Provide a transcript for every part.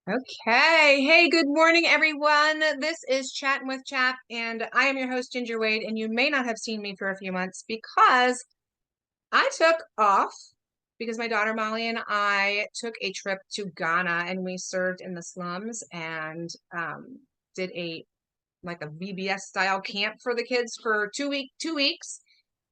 Okay. Hey, good morning, everyone. This is Chattin with CHAP, and I am your host, Ginger Wade, and you may not have seen me for a few months because I took off because my daughter Molly and I took a trip to Ghana and we served in the slums and did a VBS style camp for the kids for 2 weeks.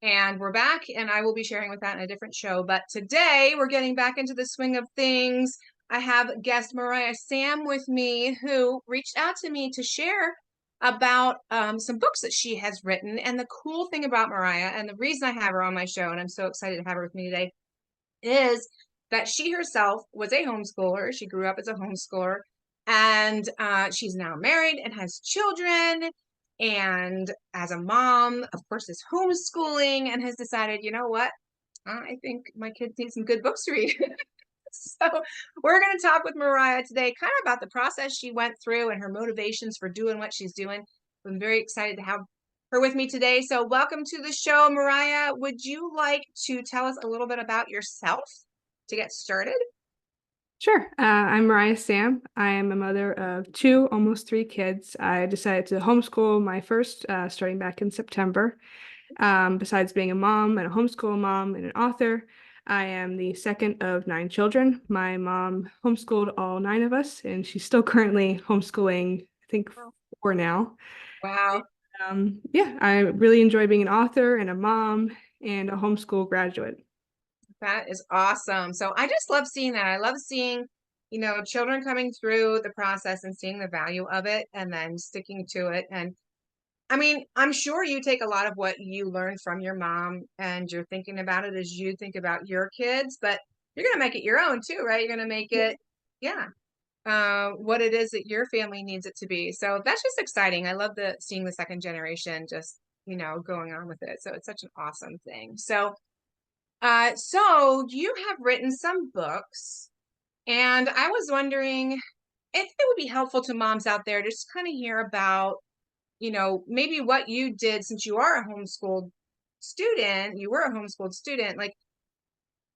And we're back, and I will be sharing with that in a different show. But today we're getting back into the swing of things. I have guest Moriah Sam with me, who reached out to me to share about some books that she has written. And the cool thing about Moriah, and the reason I have her on my show, and I'm so excited to have her with me today, is that she herself was a homeschooler. She grew up as a homeschooler, and she's now married and has children. And as a mom, of course, is homeschooling and has decided, you know what? I think my kids need some good books to read. So we're going to talk with Moriah today, kind of about the process she went through and her motivations for doing what she's doing. I'm very excited to have her with me today. So welcome to the show, Moriah. Would you like to tell us a little bit about yourself to get started? Sure. I'm Moriah Sam. I am a mother of two, almost three kids. I decided to homeschool my first, starting back in September. Besides being a mom and a homeschool mom and an author, I am the second of nine children. My mom homeschooled all nine of us, and she's still currently homeschooling, I think, four now. Wow. Yeah, I really enjoy being an author and a mom and a homeschool graduate. That is awesome. So I just love seeing that. I love seeing, children coming through the process and seeing the value of it and then sticking to it. And I mean, I'm sure you take a lot of what you learned from your mom and you're thinking about it as you think about your kids, but you're going to make it your own too, right? You're going to make it, yeah, what it is that your family needs it to be. So that's just exciting. I love seeing the second generation just, going on with it. So it's such an awesome thing. So you have written some books, and I was wondering if it would be helpful to moms out there to just kind of hear about, maybe what you did since you are a homeschooled student. You were a homeschooled student. Like,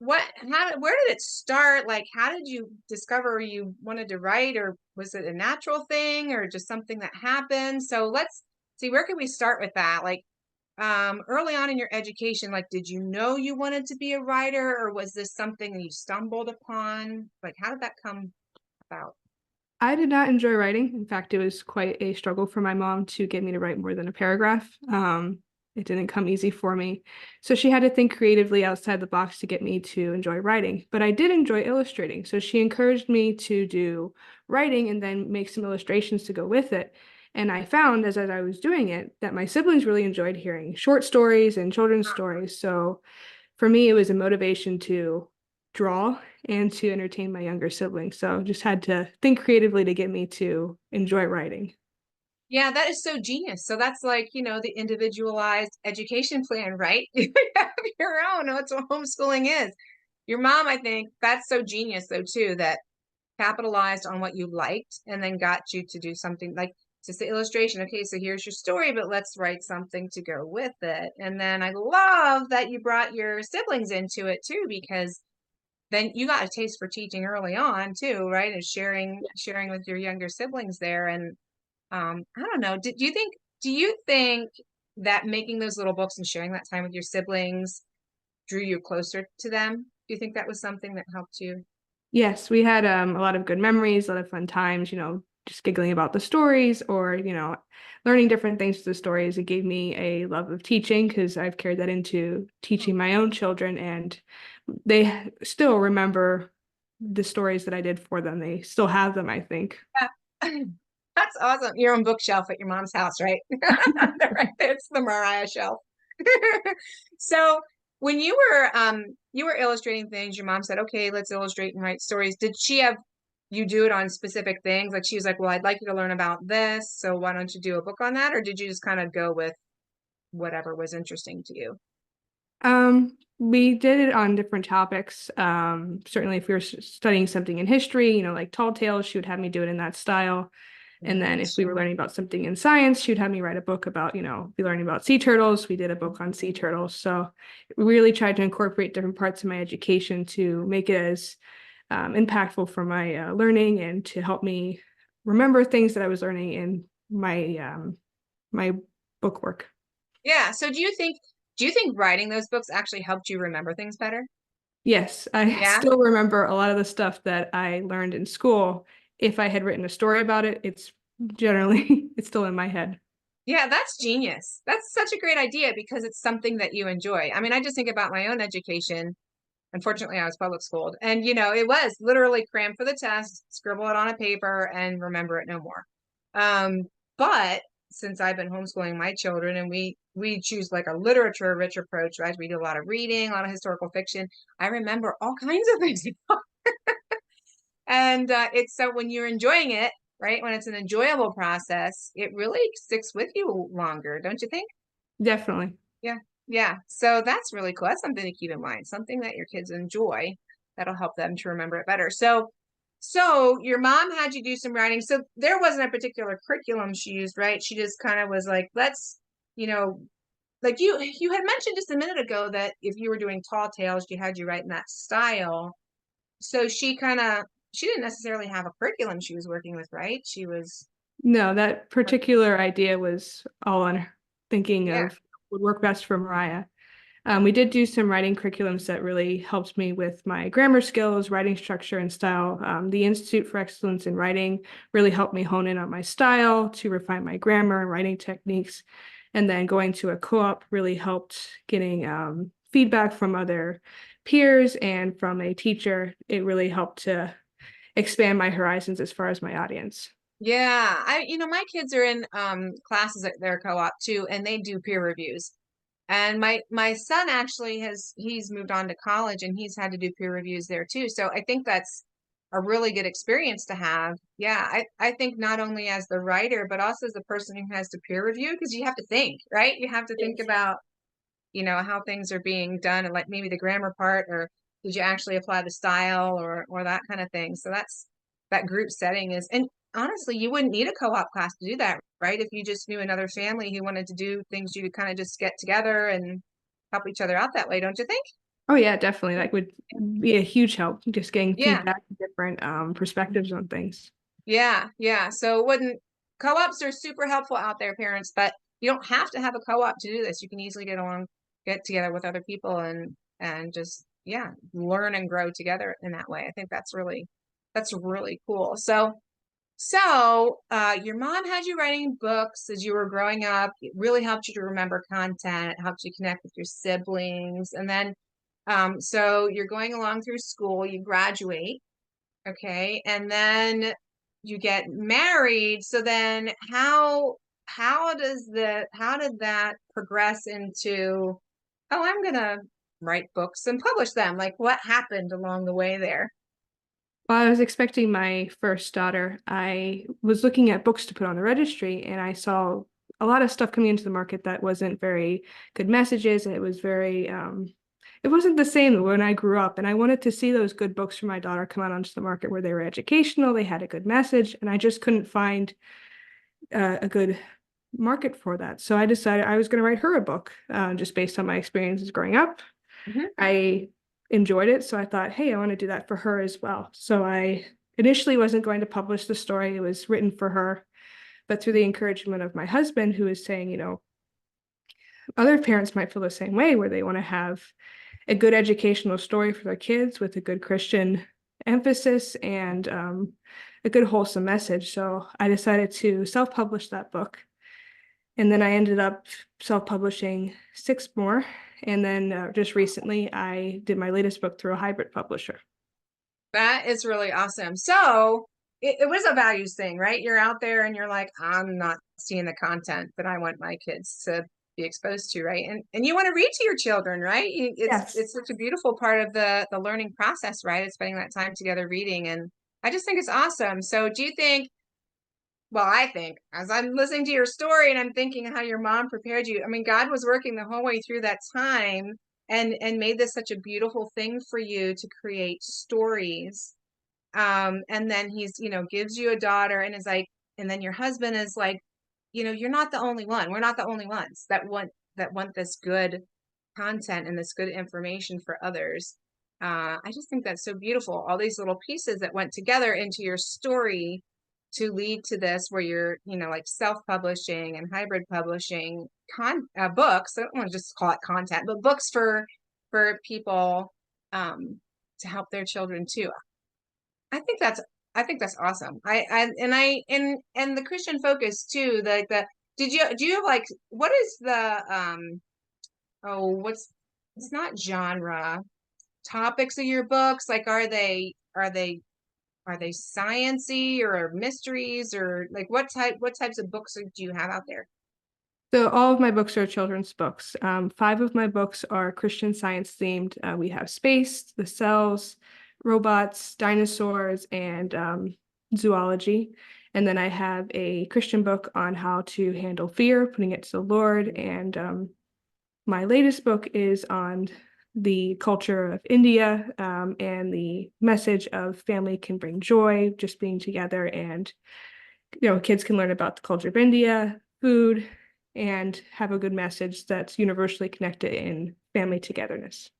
where did it start? Like, how did you discover you wanted to write, or was it a natural thing, or just something that happened? So let's see, where can we start with that? Like, early on in your education, like, did you know you wanted to be a writer, or was this something that you stumbled upon? Like, how did that come about? I did not enjoy writing. In fact, it was quite a struggle for my mom to get me to write more than a paragraph. It didn't come easy for me. So she had to think creatively outside the box to get me to enjoy writing. But I did enjoy illustrating. So she encouraged me to do writing and then make some illustrations to go with it. And I found as I was doing it that my siblings really enjoyed hearing short stories and children's stories. So for me, it was a motivation to draw and to entertain my younger siblings. So just had to think creatively to get me to enjoy writing. Yeah, that is so genius. So that's like, the individualized education plan, right? You have your own. That's what homeschooling is. Your mom, I think that's so genius though too, that capitalized on what you liked and then got you to do something like just the illustration. Okay, so here's your story, but let's write something to go with it. And then I love that you brought your siblings into it too, because then you got a taste for teaching early on too, right? And sharing with your younger siblings there. And I don't know. Do you think that making those little books and sharing that time with your siblings drew you closer to them? Do you think that was something that helped you? Yes, we had a lot of good memories, a lot of fun times, just giggling about the stories or, learning different things through the stories. It gave me a love of teaching because I've carried that into teaching my own children, and they still remember the stories that I did for them. They still have them, I think. Yeah. That's awesome. Your own bookshelf at your mom's house, right? Right there. It's the Mariah shelf. So when you were illustrating things, your mom said, okay, let's illustrate and write stories. Did she have you do it on specific things? Like she was like, well, I'd like you to learn about this, so why don't you do a book on that? Or did you just kind of go with whatever was interesting to you? We did it on different topics. Certainly if we were studying something in history, like tall tales, she would have me do it in that style. And then if we were learning about something in science, she would have me write a book about, be learning about sea turtles. We did a book on sea turtles. So we really tried to incorporate different parts of my education to make it as impactful for my learning and to help me remember things that I was learning in my book work. Yeah. So do you think writing those books actually helped you remember things better? Yes, I Yeah. still remember a lot of the stuff that I learned in school. If I had written a story about it, it's generally it's still in my head. Yeah, that's genius. That's such a great idea because it's something that you enjoy. I mean, I just think about my own education. Unfortunately, I was public schooled, and it was literally cram for the test, scribble it on a paper, and remember it no more. Um, but since I've been homeschooling my children, and we choose like a literature-rich approach, right? We do a lot of reading, a lot of historical fiction. I remember all kinds of things, and it's so when you're enjoying it, right? When it's an enjoyable process, it really sticks with you longer, don't you think? Definitely. Yeah. Yeah. So that's really cool. That's something to keep in mind, something that your kids enjoy that'll help them to remember it better. So your mom had you do some writing. So there wasn't a particular curriculum she used, right? She just kind of was like, let's, you know, like you had mentioned just a minute ago that if you were doing tall tales, you had you write in that style. So she didn't necessarily have a curriculum she was working with, right? She was No, that particular idea was all on her thinking yeah. of would work best for Moriah. We did do some writing curriculums that really helped me with my grammar skills, writing structure, and style. The Institute for Excellence in Writing really helped me hone in on my style to refine my grammar and writing techniques. And then going to a co-op really helped getting feedback from other peers and from a teacher. It really helped to expand my horizons as far as my audience. Yeah, my kids are in classes at their co-op too, and they do peer reviews. And my son actually he's moved on to college and he's had to do peer reviews there too. So I think that's a really good experience to have. Yeah, I think not only as the writer, but also as the person who has to peer review, because you have to think, right? You have to think Yes. about, how things are being done and like maybe the grammar part, or did you actually apply the style or that kind of thing. So that group setting is, and honestly, you wouldn't need a co-op class to do that, right? If you just knew another family who wanted to do things, you could kind of just get together and help each other out that way, don't you think? Oh yeah, definitely. That would be a huge help, just getting Yeah. feedback and different perspectives on things. Yeah, yeah. So it wouldn't co-ops are super helpful out there, parents, but you don't have to have a co-op to do this. You can easily get together with other people and just yeah, learn and grow together in that way. I think that's really cool. So your mom had you writing books as you were growing up. It really helped you to remember content, it helped you connect with your siblings. And then so you're going along through school, you graduate. Okay. And then you get married. So then how did that progress into, oh, I'm gonna write books and publish them? Like what happened along the way there? While I was expecting my first daughter, I was looking at books to put on the registry, and I saw a lot of stuff coming into the market that wasn't very good messages, and it wasn't the same when I grew up. And I wanted to see those good books for my daughter come out onto the market where they were educational, they had a good message, and I just couldn't find a good market for that. So I decided I was going to write her a book, just based on my experiences growing up. Mhm. I enjoyed it, so I thought, hey, I want to do that for her as well. So I initially wasn't going to publish the story. It was written for her, but through the encouragement of my husband, who was saying, other parents might feel the same way, where they want to have a good educational story for their kids with a good Christian emphasis and a good wholesome message. So I decided to self-publish that book. And then I ended up self-publishing 6 more. And then just recently, I did my latest book through a hybrid publisher. That is really awesome. So it was a values thing, right? You're out there and you're like, I'm not seeing the content that I want my kids to be exposed to, right? And you want to read to your children, right? It's Yes. it's such a beautiful part of the learning process, right? It's spending that time together reading, and I just think it's awesome. So do you think? Well, I think as I'm listening to your story and I'm thinking how your mom prepared you, I mean, God was working the whole way through that time and made this such a beautiful thing for you to create stories. And then he's, gives you a daughter and is like, and then your husband is like, you're not the only one. We're not the only ones that want this good content and this good information for others. I just think that's so beautiful. All these little pieces that went together into your story to lead to this, where you're, like self-publishing and hybrid publishing books. I don't want to just call it content, but books for people to help their children too. I think that's I think that's awesome. And the Christian focus too. The do you have like, what is the oh, what's, it's not genre, topics of your books, like are they sciency or mysteries, or like what types of books do you have out there? So all of my books are children's books. Five of my books are Christian Science themed. We have space, the cells, robots, dinosaurs, and zoology. And then I have a Christian book on how to handle fear, putting it to the Lord. And my latest book is on the culture of India, and the message of family can bring joy, just being together, and kids can learn about the culture of India, food, and have a good message that's universally connected in family togetherness.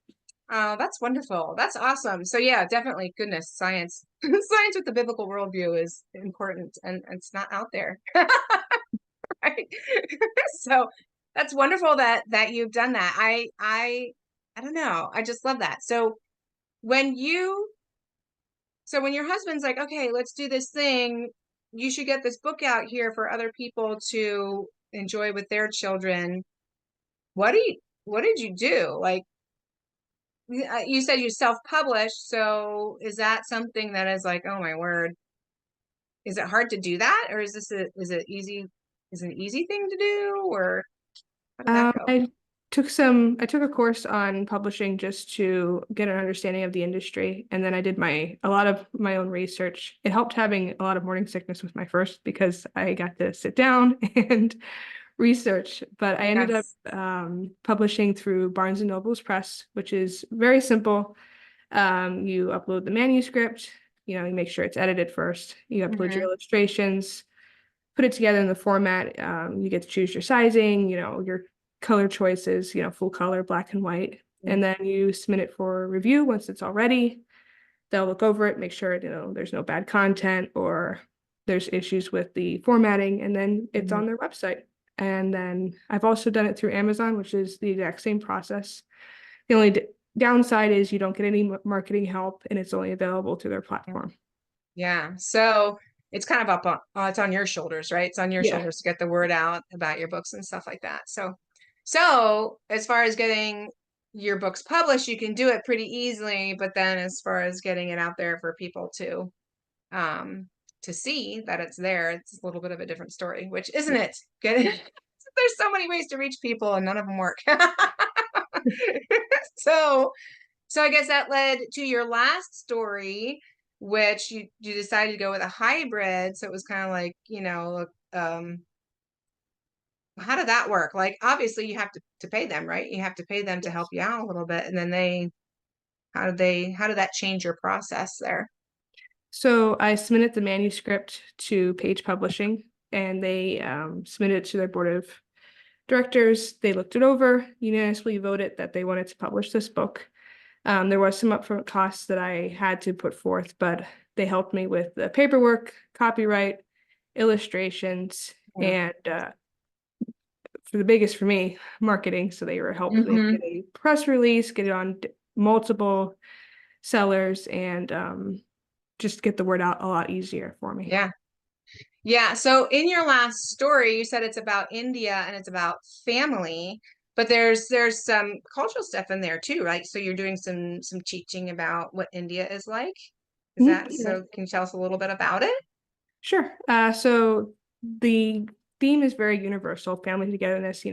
Oh, that's wonderful. That's awesome. So yeah, definitely, goodness, science. Science with the biblical worldview is important, and it's not out there. Right? So that's wonderful that you've done that. I don't know. I just love that. When you when your husband's like, okay, let's do this thing, you should get this book out here for other people to enjoy with their children. What did you do? Like, you said you self-published, so is that something that is like, oh my word, is it hard to do that, or is it easy? Is it an easy thing to do, or how did that go? I I took a course on publishing just to get an understanding of the industry. And then I did a lot of my own research. It helped having a lot of morning sickness with my first, because I got to sit down and research, but I ended up Yes. publishing through Barnes and Noble's Press, which is very simple. You upload the manuscript, you make sure it's edited first. You upload your Hmm. illustrations, put it together in the format. You get to choose your sizing, your color choices, full color, black and white. And then you submit it for review. Once it's all ready, they'll look over it, make sure, there's no bad content or there's issues with the formatting, and then it's Hmm. on their website. And then I've also done it through Amazon, which is the exact same process. The only downside is you don't get any marketing help, and it's only available through their platform. Yeah. So it's kind of up on, it's on your shoulders, right? It's on your Yeah. shoulders to get the word out about your books and stuff like that. So as far as getting your books published, you can do it pretty easily, but then as far as getting it out there for people um to see that it's there, it's a little bit of a different story, which isn't it? Getting There's so many ways to reach people and none of them work. So so I guess that led to your last story, which you decided to go with a hybrid. So it was kind of like, how did that work? Like, obviously you have to pay them, right? You have to pay them to help Yes. you out a little bit. And then how did that change your process there? So I submitted the manuscript to Page Publishing, and they submitted it to their board of directors. They looked it over, unanimously voted that they wanted to publish this book. There was some upfront costs that I had to put forth, but they helped me with the paperwork, copyright, illustrations, Yeah. and for the biggest for me, marketing. So they were helping me Hmm. get a press release, get it on multiple sellers, and just get the word out a lot easier for me. Yeah. Yeah. So in your last story, you said it's about India and it's about family, but there's some cultural stuff in there too, right? So you're doing some teaching about what India is like. Is Mhm. that Yeah. so? Can you tell us a little bit about it? Sure. So the theme is very universal, family togetherness,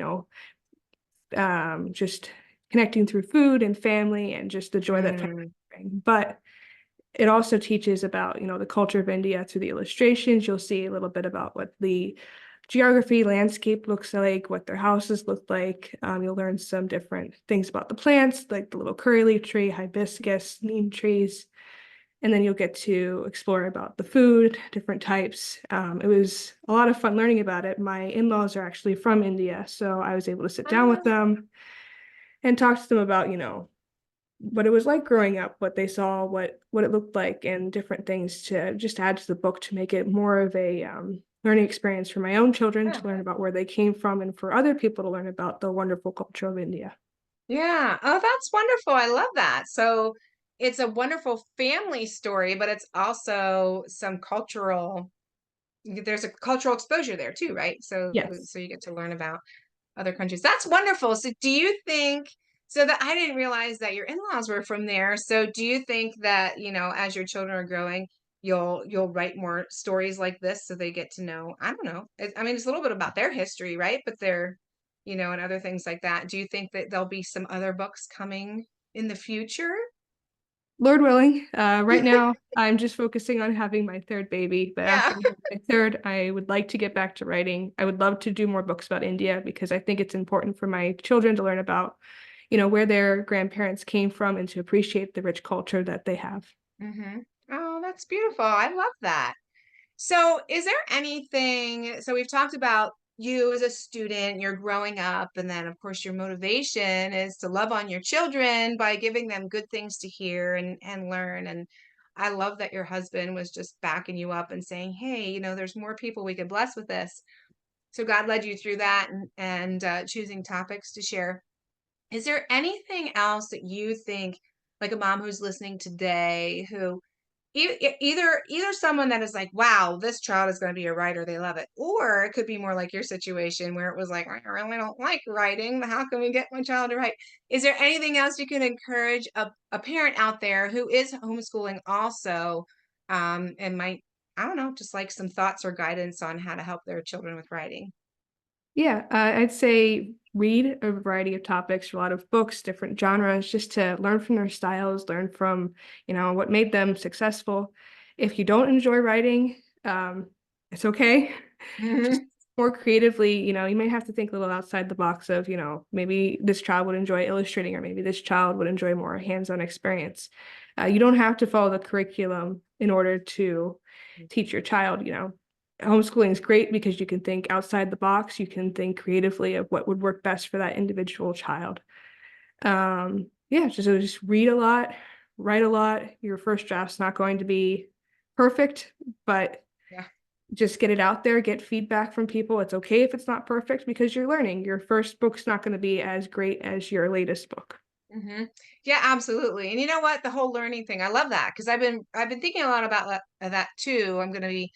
just connecting through food and family and just the joy that family Mm, bring. But it also teaches about, the culture of India through the illustrations. You'll see a little bit about what the geography, landscape looks like, what their houses look like. You'll learn some different things about the plants, like the little curry leaf tree, hibiscus, neem trees. And then you'll get to explore about the food, different types. It was a lot of fun learning about it. My in-laws are actually from India, so I was able to sit down with ah, them and talk to them about, what it was like growing up, what they saw, what it looked like, and different things to just add to the book to make it more of a learning experience for my own children Yeah. to learn about where they came from and for other people to learn about the wonderful culture of India. Yeah. Oh, that's wonderful. I love that. So it's a wonderful family story, but it's also some cultural, there's a cultural exposure there too, right? So Yes. so you get to learn about other countries. That's wonderful. So do you think, so that I didn't realize that your in-laws were from there. So do you think that, as your children are growing, you'll write more stories like this so they get to know, I don't know. I mean, it's a little bit about their history, right? But they're, and other things like that. Do you think that there'll be some other books coming in the future? Lord willing. Right now, I'm just focusing on having my third baby. But Yeah. after I have my third, I would like to get back to writing. I would love to do more books about India because I think it's important for my children to learn about, where their grandparents came from and to appreciate the rich culture that they have. Mm-hmm. Oh, that's beautiful. I love that. So, is there anything? So, we've talked about you as a student, you're growing up, and then, of course, your motivation is to love on your children by giving them good things to hear and learn. And I love that your husband was just backing you up and saying, "Hey, there's more people we could bless with this." So, God led you through that and choosing topics to share. Is there anything else that you think, like a mom who's listening today, who either someone that is like, wow, this child is going to be a writer, they love it, or it could be more like your situation where it was like, I really don't like writing, how can we get my child to write? Is there anything else you can encourage a parent out there who is homeschooling also, and might, I don't know, just like some thoughts or guidance on how to help their children with writing? Yeah, I'd say read a variety of topics, a lot of books, different genres, just to learn from their styles, learn from, what made them successful. If you don't enjoy writing, it's okay. Just Hmm. more creatively, you may have to think a little outside the box of, maybe this child would enjoy illustrating, or maybe this child would enjoy more hands-on experience. You don't have to follow the curriculum in order to teach your child, homeschooling is great because you can think outside the box. You can think creatively of what would work best for that individual child. Yeah, just read a lot, write a lot. Your first draft's not going to be perfect, but Yeah. just get it out there, get feedback from people. It's okay if it's not perfect because you're learning. Your first book's not going to be as great as your latest book. Hmm. Yeah, absolutely. And you know what? The whole learning thing, I love that because I've been thinking a lot about that too. I'm going to be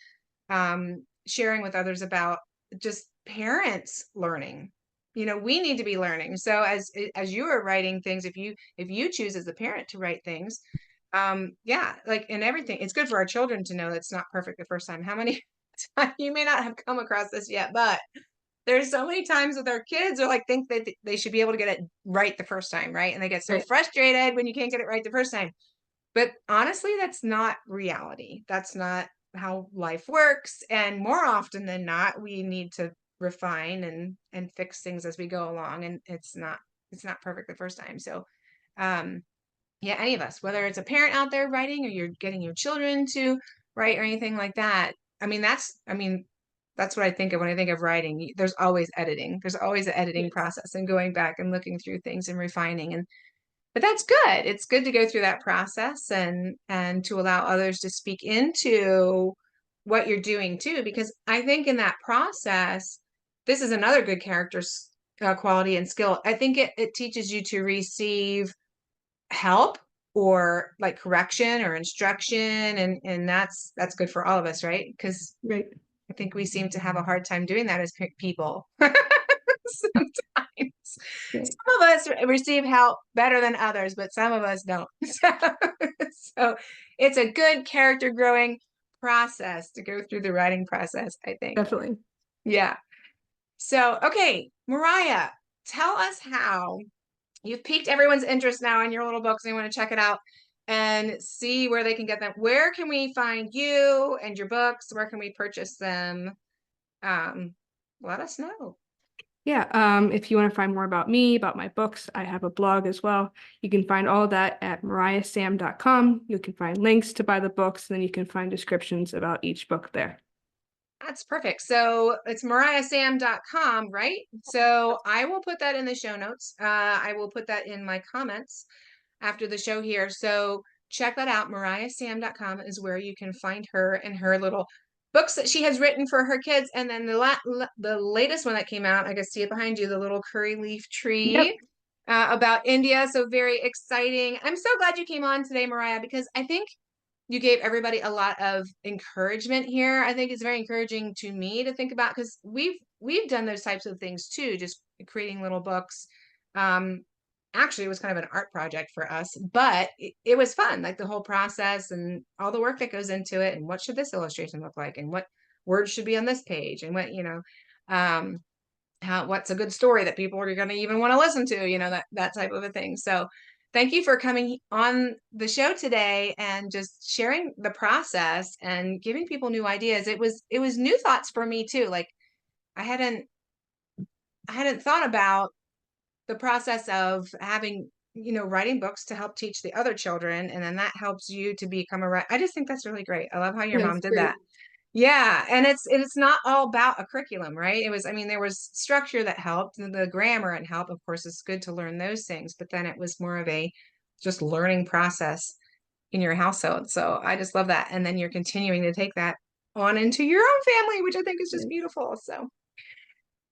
sharing with others about just parents learning. We need to be learning. So as you are writing things, if you choose as a parent to write things, yeah, like in everything, it's good for our children to know that's not perfect the first time. How many times you may not have come across this yet, but there's so many times with our kids are like think that they should be able to get it right the first time, right? And they get so Right. frustrated when you can't get it right the first time. But honestly, that's not reality. That's not how life works. And more often than not, we need to refine and fix things as we go along. And it's not perfect the first time. So yeah, any of us, whether it's a parent out there writing or you're getting your children to write or anything like that. I mean, that's what I think of when I think of writing. There's always editing. There's always an editing Yes. process and going back and looking through things and refining. But that's good. It's good to go through that process and to allow others to speak into what you're doing too, because I think in that process, this is another good character quality and skill. I think it teaches you to receive help or like correction or instruction, and that's good for all of us, right? Because Right. I think we seem to have a hard time doing that as people. Sometimes Right. some of us receive help better than others, but some of us don't. So it's a good character growing process to go through the writing process, I think. Definitely. Yeah. So, okay, Moriah, tell us how you've piqued everyone's interest now in your little books and you want to check it out and see where they can get them. Where can we find you and your books? Where can we purchase them? Um, Let us know. Yeah, if you want to find more about me, about my books, I have a blog as well. You can find all of that at moriahsam.com. You can find links to buy the books, and then you can find descriptions about each book there. That's perfect. So it's moriahsam.com, right? So I will put that in the show notes. I will put that in my comments. after the show here. So check that out. MoriahSam.com is where you can find her and her little books that she has written for her kids. And then the latest one that came out, I can see it behind you, the little curry leaf Yep. tree about India. So very exciting. I'm so glad you came on today, Moriah, because I think you gave everybody a lot of encouragement here. I think it's very encouraging to me to think about, because we've done those types of things too, just creating little books. Um, Actually, it was kind of an art project for us, but it was fun, like the whole process and all the work that goes into it, and what should this illustration look like, and what words should be on this page, and what, um, what's a good story that people are going to even want to listen to, that type of a thing. So thank you for coming on the show today and just sharing the process and giving people new ideas. It was new thoughts for me too. Like I hadn't thought about the process of having, writing books to help teach the other children, and then that helps you to become I just think that's really great. I love how your Yeah, mom it's did great. that. Yeah, and it's not all about a curriculum, right? I mean, there was structure that helped, and the grammar and help. Of course, it's good to learn those things, but then it was more of a just learning process in your household. So I just love that. And then you're continuing to take that on into your own family, which I think is just Yes. beautiful. So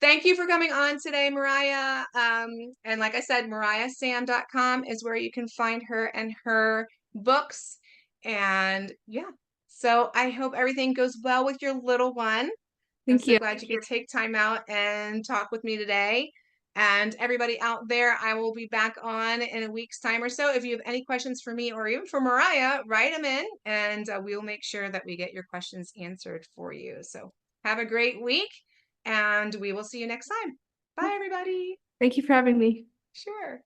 thank you for coming on today, Moriah. And like I said, MoriahSam.com is where you can find her and her books. And yeah, so I hope everything goes well with your little one. I'm Thank so you. glad you could take time out and talk with me today. And everybody out there, I will be back on in a week's time or so. If you have any questions for me or even for Moriah, write them in, and we'll make sure that we get your questions answered for you. So have a great week, and we will see you next time. Bye, everybody. Thank you for having me. Sure.